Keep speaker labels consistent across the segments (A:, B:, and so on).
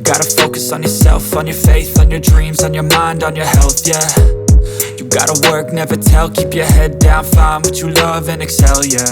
A: gotta focus on yourself, on your faith, on your dreams, on your mind, on your health, yeah. You gotta work, never tell, keep your head down, find what you love and excel, yeah.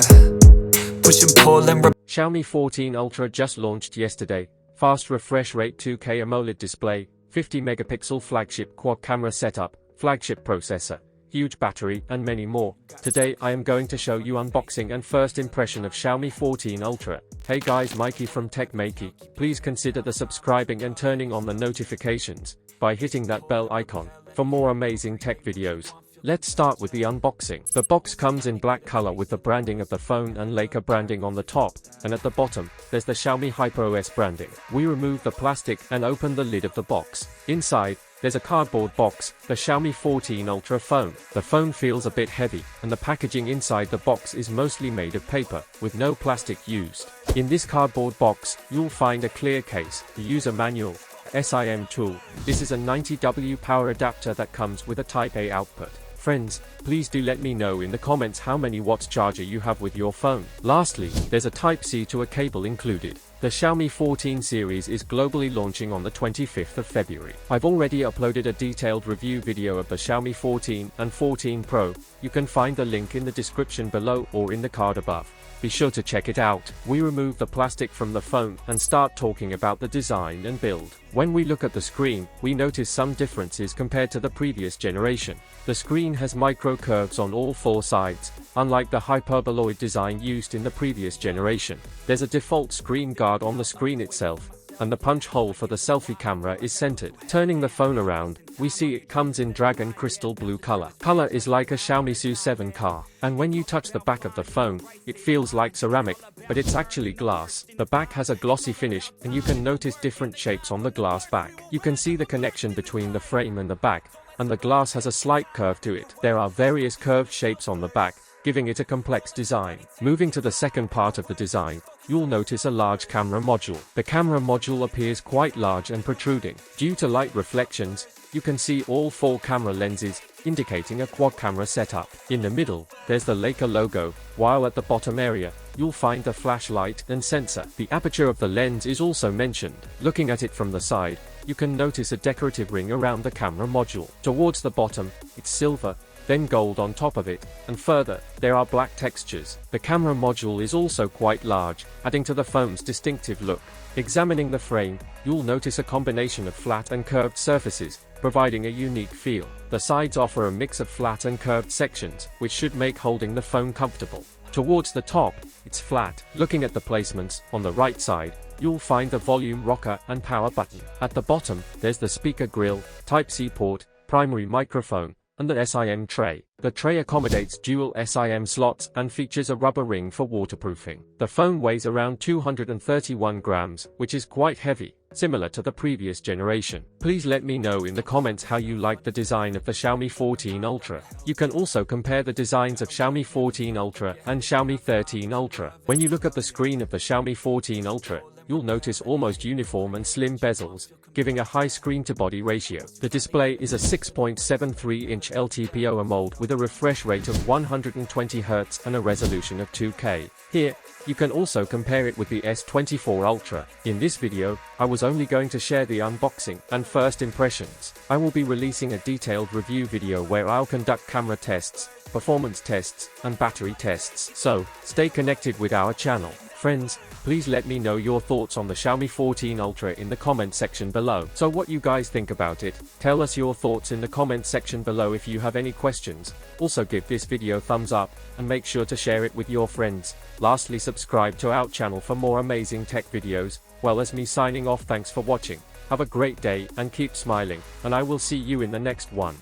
A: Push and pull and
B: Xiaomi 14 Ultra just launched yesterday. Fast refresh rate 2K AMOLED display, 50 megapixel flagship quad camera setup, flagship processor, huge battery, and many more. Today I am going to show you unboxing and first impression of Xiaomi 14 Ultra. Hey guys, Maiky from techmaiky. Please consider the subscribing and turning on the notifications by hitting that bell icon for more amazing tech videos. Let's start with the unboxing. The box comes in black color with the branding of the phone and Leica branding on the top, and at the bottom, there's the Xiaomi HyperOS branding. We remove the plastic and open the lid of the box. Inside, there's a cardboard box, the Xiaomi 14 Ultra phone. The phone feels a bit heavy, and the packaging inside the box is mostly made of paper, with no plastic used. In this cardboard box, you'll find a clear case, the user manual, SIM tool. This is a 90W power adapter that comes with a Type A output. Friends, please do let me know in the comments how many watts charger you have with your phone. Lastly, there's a Type-C to a cable included. The Xiaomi 14 series is globally launching on the 25th of February. I've already uploaded a detailed review video of the Xiaomi 14 and 14 Pro. You can find the link in the description below or in the card above. Be sure to check it out. We remove the plastic from the phone and start talking about the design and build. When we look at the screen, we notice some differences compared to the previous generation. The screen has micro curves on all four sides, unlike the hyperboloid design used in the previous generation. There's a default screen guard on the screen itself, and the punch hole for the selfie camera is centered. Turning the phone around, we see it comes in dragon crystal blue color. Color is like a Xiaomi SU7 car, and when you touch the back of the phone, it feels like ceramic, but it's actually glass. The back has a glossy finish, and you can notice different shapes on the glass back. You can see the connection between the frame and the back, and the glass has a slight curve to it. There are various curved shapes on the back, giving it a complex design. Moving to the second part of the design, you'll notice a large camera module. The camera module appears quite large and protruding. Due to light reflections, you can see all four camera lenses, indicating a quad camera setup. In the middle, there's the Leica logo, while at the bottom area, you'll find the flashlight and sensor. The aperture of the lens is also mentioned. Looking at it from the side, you can notice a decorative ring around the camera module. Towards the bottom, it's silver, then gold on top of it, and further, there are black textures. The camera module is also quite large, adding to the phone's distinctive look. Examining the frame, you'll notice a combination of flat and curved surfaces, providing a unique feel. The sides offer a mix of flat and curved sections, which should make holding the phone comfortable. Towards the top, it's flat. Looking at the placements, on the right side, you'll find the volume rocker and power button. At the bottom, there's the speaker grill, Type-C port, primary microphone, and the SIM tray. The tray accommodates dual SIM slots and features a rubber ring for waterproofing. The phone weighs around 231 grams, which is quite heavy, similar to the previous generation. Please let me know in the comments how you like the design of the Xiaomi 14 Ultra. You can also compare the designs of Xiaomi 14 Ultra and Xiaomi 13 Ultra. When you look at the screen of the Xiaomi 14 Ultra, you'll notice almost uniform and slim bezels, giving a high screen-to-body ratio. The display is a 6.73-inch LTPO AMOLED with a refresh rate of 120 Hz and a resolution of 2K. Here, you can also compare it with the S24 Ultra. In this video, I was only going to share the unboxing and first impressions. I will be releasing a detailed review video where I'll conduct camera tests, performance tests, and battery tests. So, stay connected with our channel. Friends, please let me know your thoughts on the Xiaomi 14 Ultra in the comment section below. So what you guys think about it? Tell us your thoughts in the comment section below if you have any questions. Also give this video thumbs up, and make sure to share it with your friends. Lastly, subscribe to our channel for more amazing tech videos. Well, as me signing off, thanks for watching. Have a great day and keep smiling, and I will see you in the next one.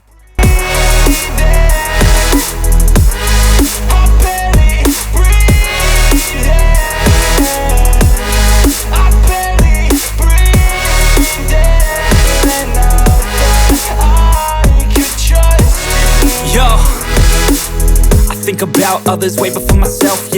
A: Think about others way before myself.